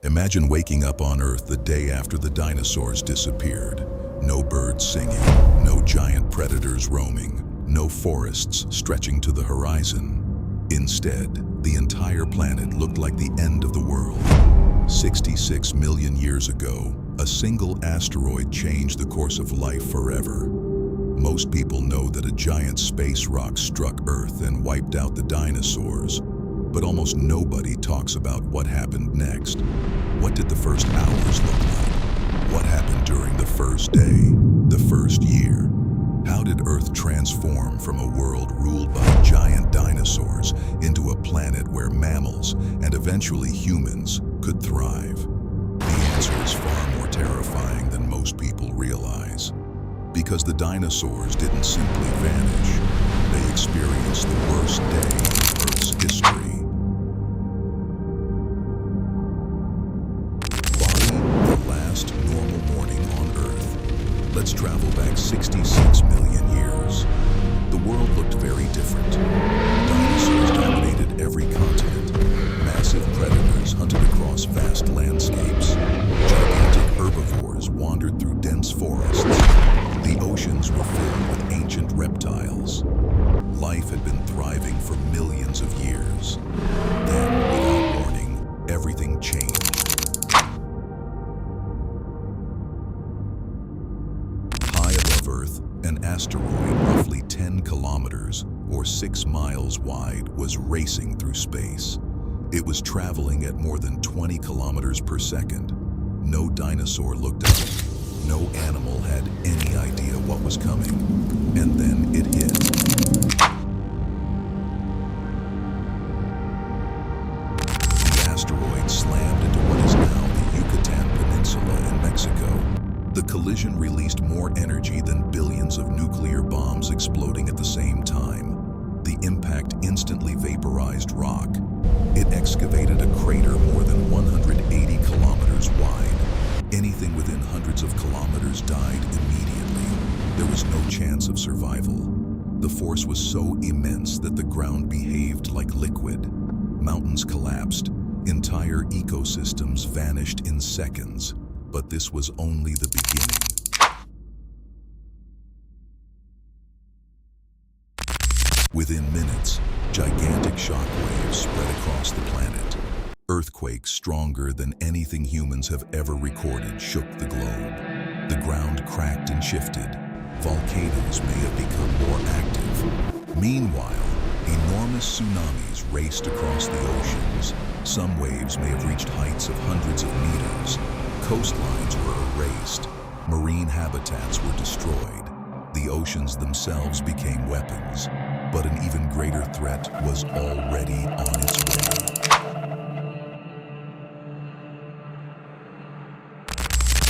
Imagine waking up on Earth the day after the dinosaurs disappeared. No birds singing, no giant predators roaming, no forests stretching to the horizon. Instead, the entire planet looked like the end of the world. 66 million years ago, a single asteroid changed the course of life forever. Most people know that a giant space rock struck Earth and wiped out the dinosaurs, but almost nobody talks about what happened next. What did the first hours look like? What happened during the first day, the first year? How did Earth transform from a world ruled by giant dinosaurs into a planet where mammals, and eventually humans, could thrive? The answer is far more terrifying than most people realize. Because the dinosaurs didn't simply vanish, they experienced the worst day in Earth's history. The last normal morning on Earth. Let's travel back 66 million years. The world looked very different. Dinosaurs dominated every continent. Massive predators hunted across vast landscapes. Gigantic herbivores wandered through dense forests. The oceans were filled with ancient reptiles. Life had been thriving for millions of years. Then, without warning, everything changed. High above Earth, an asteroid roughly 10 kilometers, or 6 miles wide, was racing through space. It was traveling at more than 20 kilometers per second. No dinosaur looked up. No animal had any idea what was coming. And then it hit. The asteroid slammed into what is now the Yucatan Peninsula in Mexico. The collision released more energy than billions of nuclear bombs exploding at the same time. The impact instantly vaporized rock. It excavated a crater more than 180 kilometers wide. Anything within hundreds of kilometers died immediately. There was no chance of survival. The force was so immense that the ground behaved like liquid. Mountains collapsed. Entire ecosystems vanished in seconds. But this was only the beginning. Within minutes, gigantic shock waves spread across the planet. Earthquakes stronger than anything humans have ever recorded shook the globe. The ground cracked and shifted. Volcanoes may have become more active. Meanwhile, enormous tsunamis raced across the oceans. Some waves may have reached heights of hundreds of meters. Coastlines were erased. Marine habitats were destroyed. The oceans themselves became weapons. But an even greater threat was already on its way.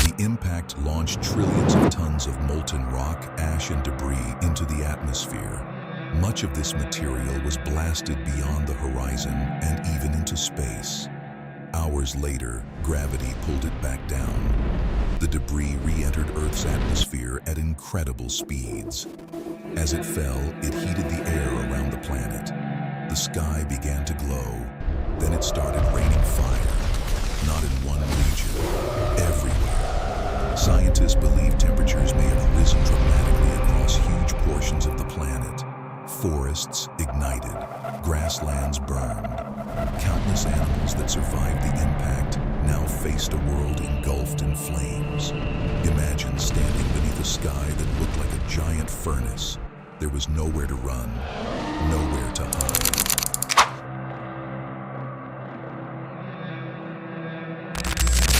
The impact launched trillions of tons of molten rock, ash, and debris into the atmosphere. Much of this material was blasted beyond the horizon and even into space. Hours later, gravity pulled it back down. The debris re-entered Earth's atmosphere at incredible speeds. As it fell, it heated the air around the planet. The sky began to glow. Then it started raining fire. Not in one region, everywhere. Scientists believe temperatures may have risen dramatically across huge portions of the planet. Forests ignited, grasslands burned. Countless animals that survived the impact now faced a world engulfed in flames. Imagine standing beneath a sky that looked like a giant furnace. There was nowhere to run, nowhere to hide.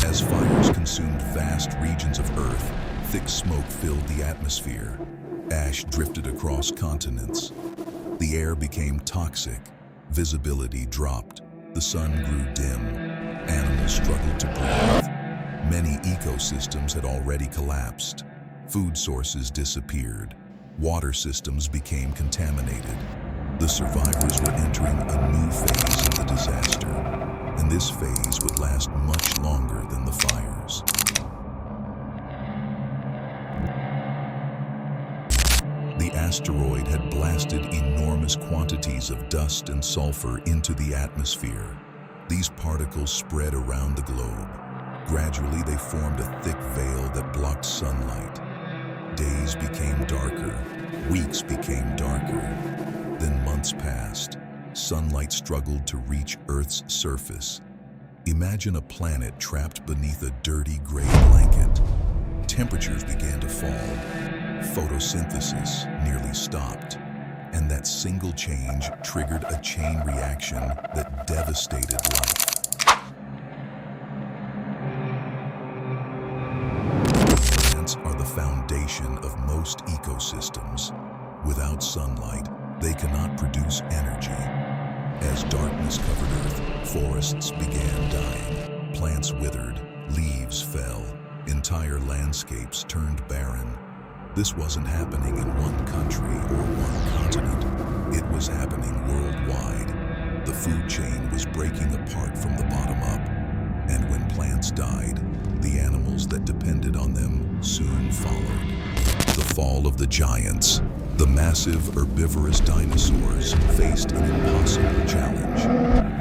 As fires consumed vast regions of Earth, thick smoke filled the atmosphere. Ash drifted across continents. The air became toxic. Visibility dropped. The sun grew dim. Animals struggled to breathe. Many ecosystems had already collapsed. Food sources disappeared. Water systems became contaminated. The survivors were entering a new phase of the disaster, and this phase would last much longer than the fires. The asteroid had blasted enormous quantities of dust and sulfur into the atmosphere. These particles spread around the globe. Gradually, they formed a thick veil that blocked sunlight. Days became darker, weeks became darker. Then months passed. Sunlight struggled to reach Earth's surface. Imagine a planet trapped beneath a dirty gray blanket. Temperatures began to fall. Photosynthesis nearly stopped. And that single change triggered a chain reaction that devastated life. Plants are the foundation of most ecosystems. Without sunlight, they cannot produce energy. As darkness covered Earth, forests began dying. Plants withered, leaves fell, entire landscapes turned barren. This wasn't happening in one country or one continent. It was happening worldwide. The food chain was breaking apart from the bottom up. And when plants died, the animals that depended on them soon followed. The fall of the giants. The massive herbivorous dinosaurs faced an impossible challenge.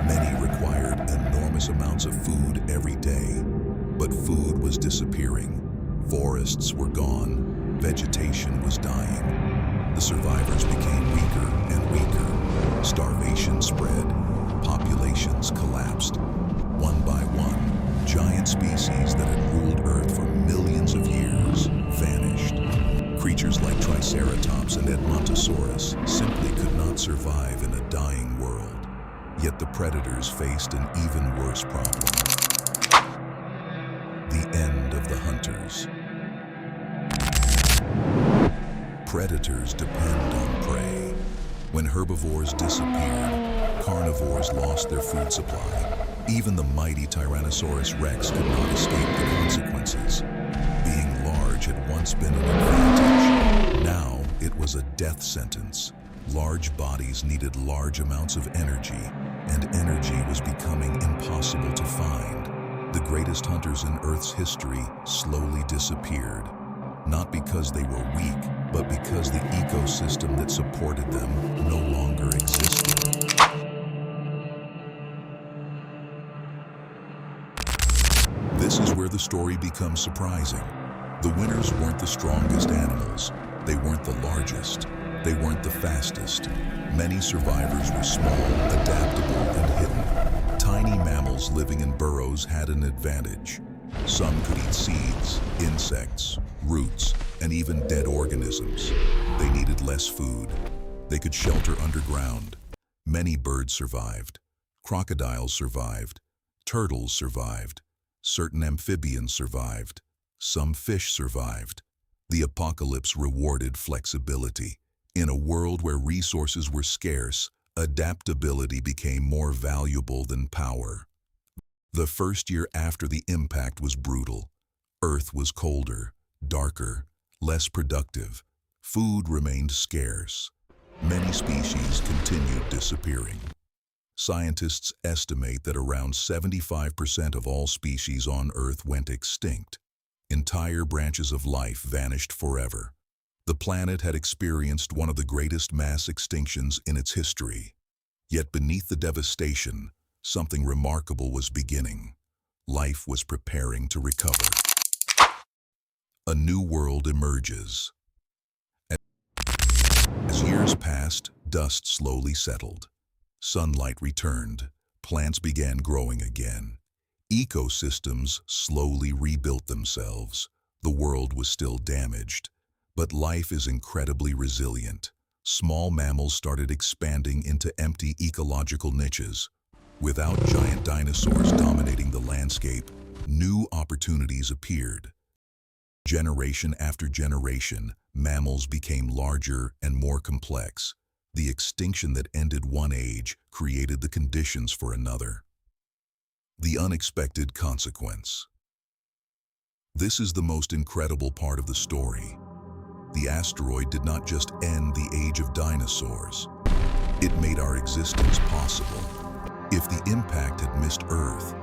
Many required enormous amounts of food every day, but food was disappearing. Forests were gone. Vegetation was dying. The survivors became weaker and weaker. Starvation spread. Populations collapsed. One by one, giant species that had ruled Earth for millions of years vanished. Creatures like Triceratops and Edmontosaurus simply could not survive in a dying world. Yet the predators faced an even worse problem. The end of the hunters. Predators depend on prey. When herbivores disappeared, carnivores lost their food supply. Even the mighty Tyrannosaurus Rex could not escape the consequences. Being large had once been an advantage. Now it was a death sentence. Large bodies needed large amounts of energy, and energy was becoming impossible to find. The greatest hunters in Earth's history slowly disappeared. Not because they were weak, but because the ecosystem that supported them no longer existed. This is where the story becomes surprising. The winners weren't the strongest animals. They weren't the largest. They weren't the fastest. Many survivors were small, adaptable, and hidden. Tiny mammals living in burrows had an advantage. Some could eat seeds, insects, roots, and even dead organisms. They needed less food. They could shelter underground. Many birds survived. Crocodiles survived. Turtles survived. Certain amphibians survived. Some fish survived. The apocalypse rewarded flexibility. In a world where resources were scarce, adaptability became more valuable than power. The first year after the impact was brutal. Earth was colder, darker, less productive. Food remained scarce. Many species continued disappearing. Scientists estimate that around 75% of all species on Earth went extinct. Entire branches of life vanished forever. The planet had experienced one of the greatest mass extinctions in its history. Yet beneath the devastation, something remarkable was beginning. Life was preparing to recover. A new world emerges. As years passed, dust slowly settled. Sunlight returned. Plants began growing again. Ecosystems slowly rebuilt themselves. The world was still damaged, but life is incredibly resilient. Small mammals started expanding into empty ecological niches. Without giant dinosaurs dominating the landscape, new opportunities appeared. Generation after generation, mammals became larger and more complex. The extinction that ended one age created the conditions for another. The unexpected consequence. This is the most incredible part of the story. The asteroid did not just end the age of dinosaurs. It made our existence possible. If the impact had missed Earth,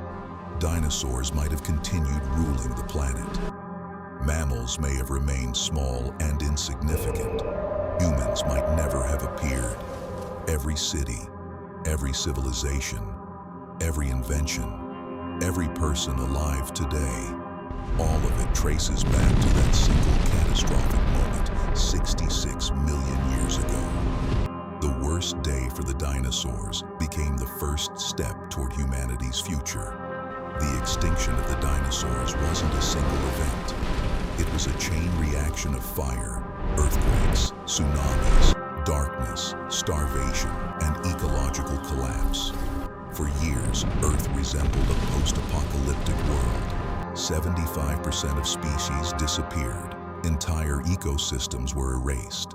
dinosaurs might have continued ruling the planet. Mammals may have remained small and insignificant. Humans might never have appeared. Every city, every civilization, every invention, Every person alive today, all of it traces back to that single catastrophic moment 66 million years ago. The worst day for the dinosaurs became the first step toward humanity's future. The extinction of the dinosaurs wasn't a single event. It was a chain reaction of fire, earthquakes, tsunamis, darkness, starvation, and ecological collapse. For years, Earth resembled a post-apocalyptic world. 75% of species disappeared. Entire ecosystems were erased.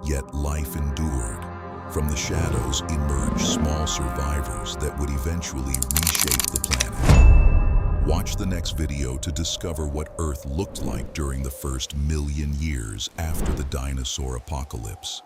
Yet life endured. From the shadows emerged small survivors that would eventually reshape the planet. Watch the next video to discover what Earth looked like during the first million years after the dinosaur apocalypse.